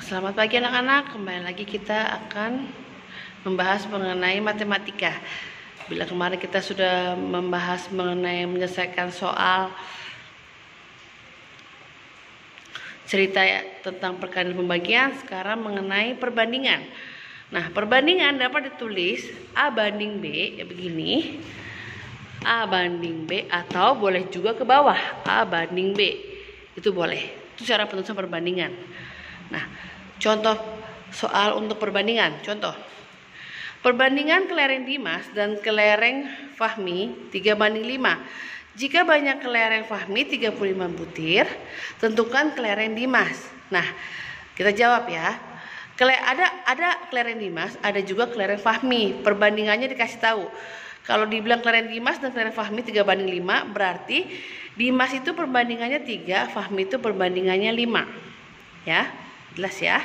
Selamat pagi anak-anak, kembali lagi kita akan membahas mengenai matematika. Bila kemarin kita sudah membahas mengenai menyelesaikan soal cerita tentang perkalian pembagian, sekarang mengenai perbandingan. Nah, perbandingan dapat ditulis A banding B, ya begini, A banding B, atau boleh juga ke bawah A banding B, itu boleh. Itu cara penulisan perbandingan. Nah, contoh soal untuk perbandingan. Contoh, perbandingan kelereng Dimas dan kelereng Fahmi 3:5. Jika banyak kelereng Fahmi 35 butir, tentukan kelereng Dimas. Nah, kita jawab ya. Ada kelereng Dimas, ada juga kelereng Fahmi. Perbandingannya dikasih tahu. Kalau dibilang kelereng Dimas dan kelereng Fahmi 3:5, berarti Dimas itu perbandingannya 3, Fahmi itu perbandingannya 5. Ya, jelas ya.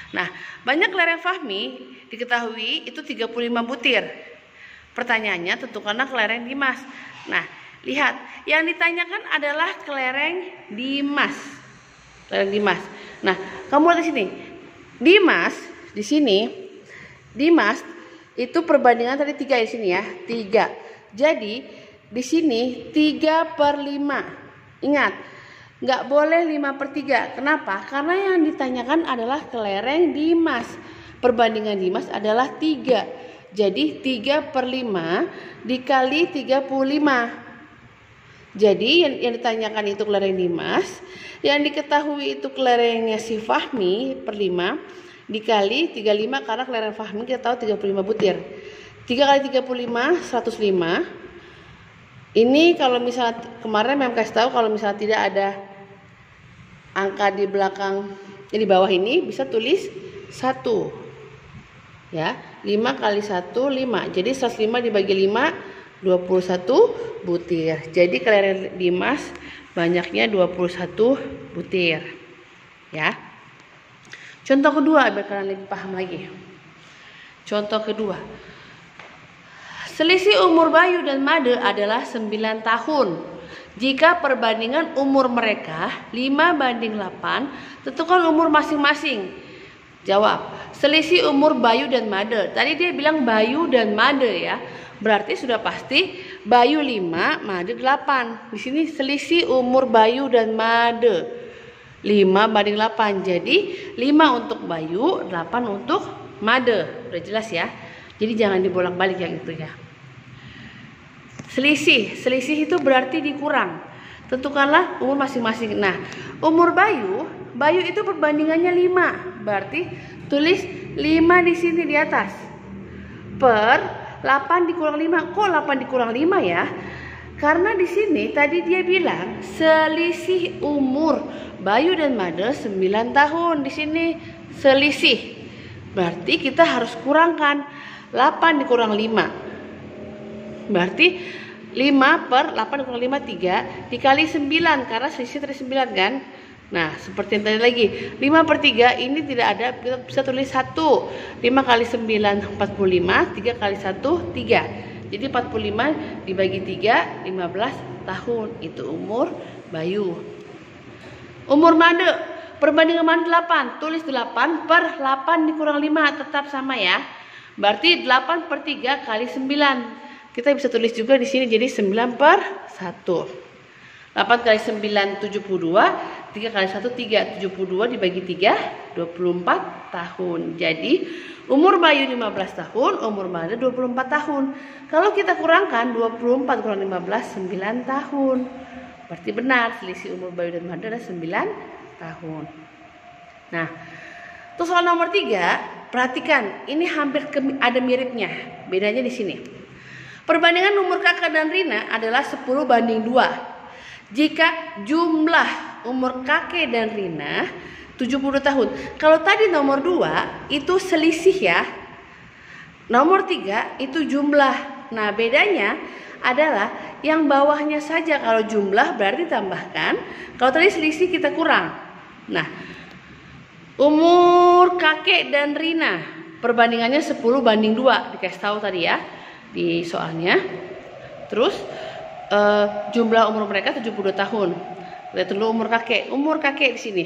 Nah, banyak kelereng Fahmi diketahui itu 35 butir. Pertanyaannya, tentukanlah kelereng Dimas. Nah, lihat, yang ditanyakan adalah kelereng Dimas. Kelereng Dimas. Nah, kamu lihat di sini. Dimas di sini, Dimas itu perbandingan tadi 3 di sini ya, 3. Jadi di sini 3/5. Ingat, nggak boleh 5/3. Kenapa? Karena yang ditanyakan adalah kelereng Dimas. Perbandingan Dimas adalah 3. Jadi 3/5 dikali 35. Jadi yang ditanyakan itu kelereng Dimas. Yang diketahui itu kelerengnya si Fahmi per 5 dikali 35, karena kelereng Fahmi kita tahu 35 butir. 3 kali 35 105. Ini kalau misalnya kemarin memang kasih tahu kalau misalnya tidak ada angka di belakang, di bawah ini bisa tulis 1. Ya, 5 kali 1 5. Jadi 105 dibagi 5 21 butir. Jadi kelereng Dimas banyaknya 21 butir. Ya. Contoh kedua biar kalian lebih paham lagi. Contoh kedua. Selisih umur Bayu dan Made adalah 9 tahun. Jika perbandingan umur mereka 5:8, tentukan umur masing-masing. Jawab. Selisih umur Bayu dan Made. Tadi dia bilang Bayu dan Made ya. Berarti sudah pasti Bayu 5, Made 8. Di sini selisih umur Bayu dan Made 5:8. Jadi 5 untuk Bayu, 8 untuk Made. Udah jelas ya. Jadi jangan dibolak-balik yang itu ya. Selisih itu berarti dikurang. Tentukanlah umur masing-masing. Nah, umur Bayu itu perbandingannya 5. Berarti tulis 5 di sini di atas. Per 8 dikurang 5. Kok 8 dikurang 5 ya? Karena di sini tadi dia bilang selisih umur Bayu dan Made 9 tahun. Di sini selisih. Berarti kita harus kurangkan 8 dikurang 5. Berarti 5 per 8 dikurang 5 3 dikali 9, karena selisih tadi 9 kan. Nah, seperti yang tadi lagi, 5/3 ini tidak ada, kita bisa tulis 1. 5 kali 9 45, 3 kali 1 3. Jadi 45 dibagi 3 15 tahun. Itu umur Bayu. Umur Made, perbandingan Made 8. Tulis 8 per 8 dikurang 5, tetap sama ya. Berarti 8/3 kali 9. Kita bisa tulis juga di sini jadi 9/1. 8 kali 9 72, 3 kali 1 3, 72 dibagi 3 24 tahun. Jadi umur Bayu 15 tahun, umur Made 24 tahun. Kalau kita kurangkan 24 kurang 15 9 tahun. Berarti benar selisih umur Bayu dan Made adalah 9 tahun. Nah, untuk soal nomor 3, perhatikan, ini hampir ada miripnya. Bedanya di sini. Perbandingan umur kakak dan Rina adalah 10:2. Jika jumlah umur kakek dan Rina 70 tahun. Kalau tadi nomor 2 itu selisih ya. Nomor 3 itu jumlah. Nah, bedanya adalah yang bawahnya saja. Kalau jumlah berarti tambahkan. Kalau tadi selisih kita kurang. Nah, umur kakek dan Rina perbandingannya 10:2. Dikasih tahu tadi ya di soalnya. Terus jumlah umur mereka 72 tahun. Lihat dulu umur kakek. Umur kakek di sini.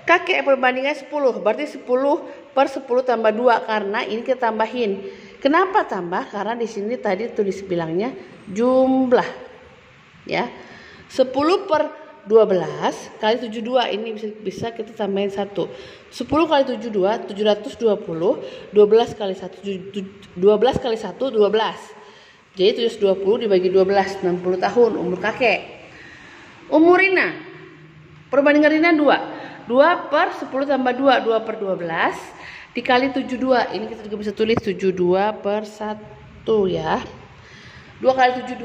Kakek perbandingan 10, berarti 10 per 10 tambah 2, karena ini kita tambahin. Kenapa tambah? Karena di sini tadi tulis bilangnya jumlah. Ya. 10 per 12 kali 72, ini bisa kita tambahin 1. 10 kali 72 720, 12 kali 1 12 kali 1 12. Jadi 720 dibagi 12, 60 tahun umur kakek. Umur Rina, perbandingan Rina 2 per 10 tambah 2, 2 per 12 dikali 72. Ini kita juga bisa tulis 72 per 1 ya. 2 kali 72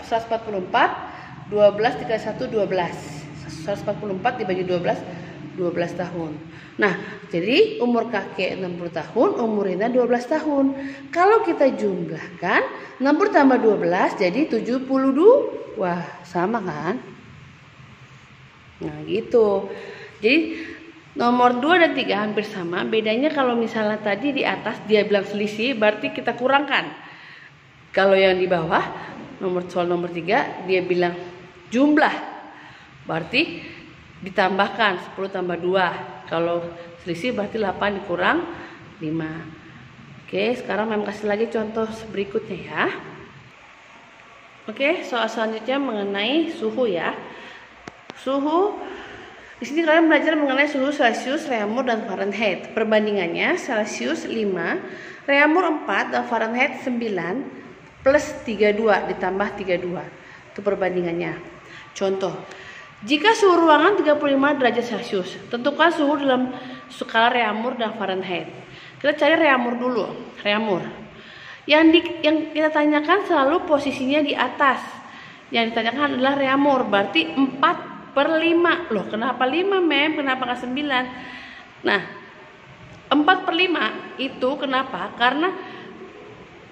144, 12 dikali 1 12. 144 dibagi 12, 12 tahun. Nah, jadi umur kakek 60 tahun, umur Rina 12 tahun. Kalau kita jumlahkan 60 tambah 12 jadi 72. Wah, sama kan? Nah, gitu. Jadi nomor 2 dan 3 hampir sama. Bedanya kalau misalnya tadi di atas dia bilang selisih, berarti kita kurangkan. Kalau yang di bawah soal nomor 3 dia bilang jumlah, berarti ditambahkan 10 tambah 2. Kalau selisih berarti 8 dikurang 5. Oke, sekarang Mem kasih lagi contoh berikutnya ya. Oke, soal selanjutnya mengenai suhu ya. Suhu, di sini kalian belajar mengenai suhu Celcius, Reaumur, dan Fahrenheit. Perbandingannya Celcius 5, Reaumur 4, dan Fahrenheit 9 plus 32 ditambah 32. Itu perbandingannya. Contoh, jika suhu ruangan 35 derajat Celcius, tentukan suhu dalam skala Reaumur dan Fahrenheit. Kita cari Reaumur dulu. Reaumur. Yang kita tanyakan selalu posisinya di atas. Yang ditanyakan adalah Reaumur, berarti 4 per 5. Loh, kenapa 5, Mem? Kenapa nggak 9? Nah, 4 per 5 itu kenapa? Karena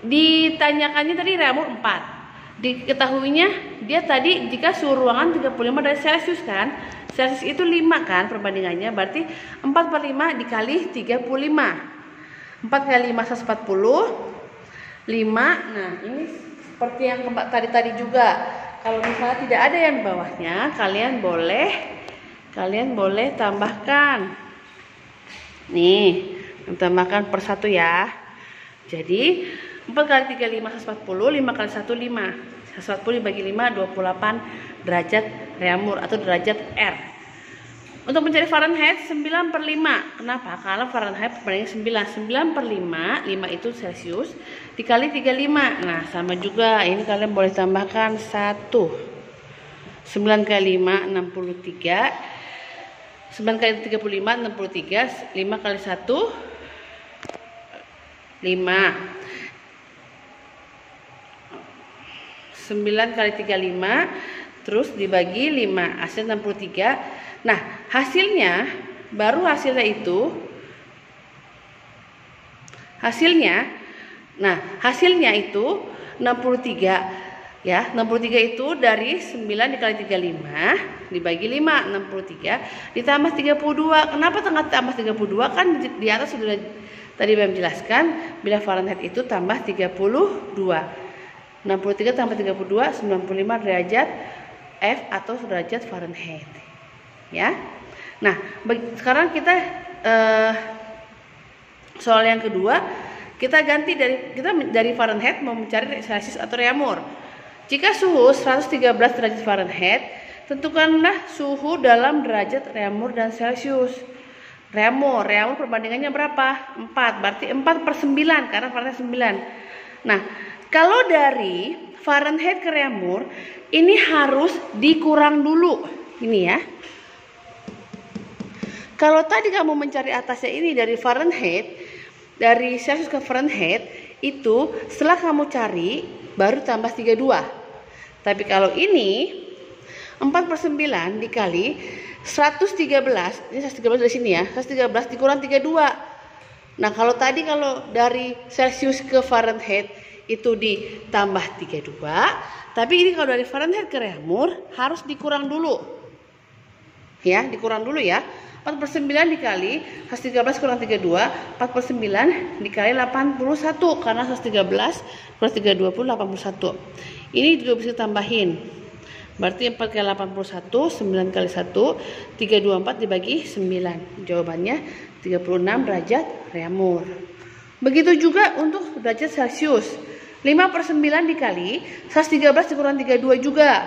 ditanyakannya tadi Reaumur 4. Diketahuinya dia tadi jika suhu ruangan 35 derajat Celcius kan. Celcius itu 5 kan perbandingannya, berarti 4 per 5 dikali 35. 4 kali 5 140. 5. Nah, ini seperti yang tadi juga. Kalau misalnya tidak ada yang bawahnya, kalian boleh tambahkan. Nih, tambahkan per 1 ya. Jadi 4 kali 35 140, 5 kali 1 5. 140 dibagi 5 28 derajat Reaumur atau derajat R. Untuk mencari Fahrenheit 9 per 5. Kenapa? Karena Fahrenheit perbandingan 9 per 5 itu Celcius dikali 35. Nah, sama juga. Ini kalian boleh tambahkan 1. 9 kali 5 63. 9 kali 35 63. 5 kali 1 5. 9 kali 35 terus dibagi 5, hasil 63. Nah, hasilnya itu 63 ya. 63 itu dari 9 dikali 35 dibagi 5, 63 ditambah 32. Kenapa tambah 32? Kan di atas sudah tadi Bang jelaskan bila Fahrenheit itu tambah 32. 63 tambah 32 95 derajat F atau derajat Fahrenheit. Ya. Nah, sekarang kita soal yang kedua, kita ganti dari Fahrenheit mau mencari Celcius atau Reaumur. Jika suhu 113 derajat Fahrenheit, tentukanlah suhu dalam derajat Reaumur dan Celcius. Reaumur perbandingannya berapa? 4, berarti 4 per 9 karena Fahrenheit 9. Nah, kalau dari Fahrenheit ke Reaumur, ini harus dikurang dulu. Ini ya. Kalau tadi kamu mencari atasnya ini dari Fahrenheit, dari Celsius ke Fahrenheit, itu setelah kamu cari, baru tambah 32. Tapi kalau ini, 4 per 9 dikali 113, ini 113 dari sini ya, 113 dikurang 32. Nah, kalau dari Celsius ke Fahrenheit, itu ditambah 32, tapi ini kalau dari Fahrenheit ke Reaumur harus dikurang dulu. Ya, dikurang dulu ya. 4 per 9 dikali 113 kurang 32, 4 per 9 dikali 81, karena 113 kurang 320 81. Ini juga bisa tambahin. Berarti 4 kali 81, 9 kali 1, 324 dibagi 9. Jawabannya 36 derajat reamur. Begitu juga untuk derajat Celcius. 5/9 dikali 113 dikurang 32 juga.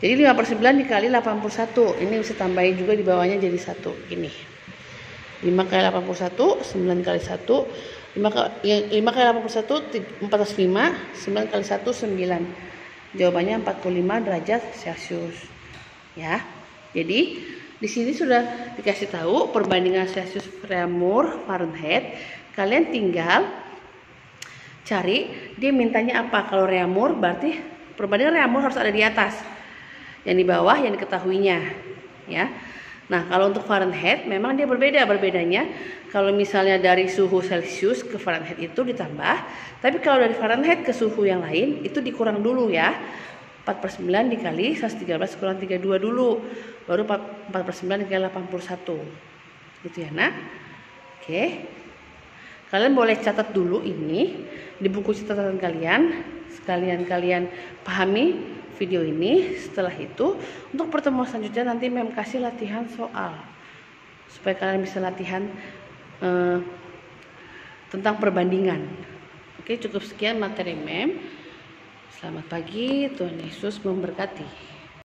Jadi 5/9 dikali 81. Ini bisa tambahin juga di bawahnya jadi 1. Ini. 5 kali 81, 9 kali 1. 5 kali 81, 405. 9 kali 1, 9. Jawabannya 45 derajat Celcius. Ya. Jadi di sini sudah dikasih tahu perbandingan Celcius, reamur, Fahrenheit. Kalian tinggal cari dia mintanya apa. Kalau reamur berarti perbandingan reamur harus ada di atas. Yang di bawah yang diketahuinya, ya. Nah, kalau untuk Fahrenheit memang dia berbedanya. Kalau misalnya dari suhu Celcius ke Fahrenheit itu ditambah, tapi kalau dari Fahrenheit ke suhu yang lain itu dikurang dulu ya. 4/9 dikali 113 kurang 32 dulu, baru 4/9 dikali 81. Gitu ya, Nak. Oke. Kalian boleh catat dulu ini di buku catatan kalian. Sekalian kalian pahami video ini. Setelah itu untuk pertemuan selanjutnya nanti Mem kasih latihan soal supaya kalian bisa latihan tentang perbandingan. Oke, cukup sekian materi Mem. Selamat pagi, Tuhan Yesus memberkati.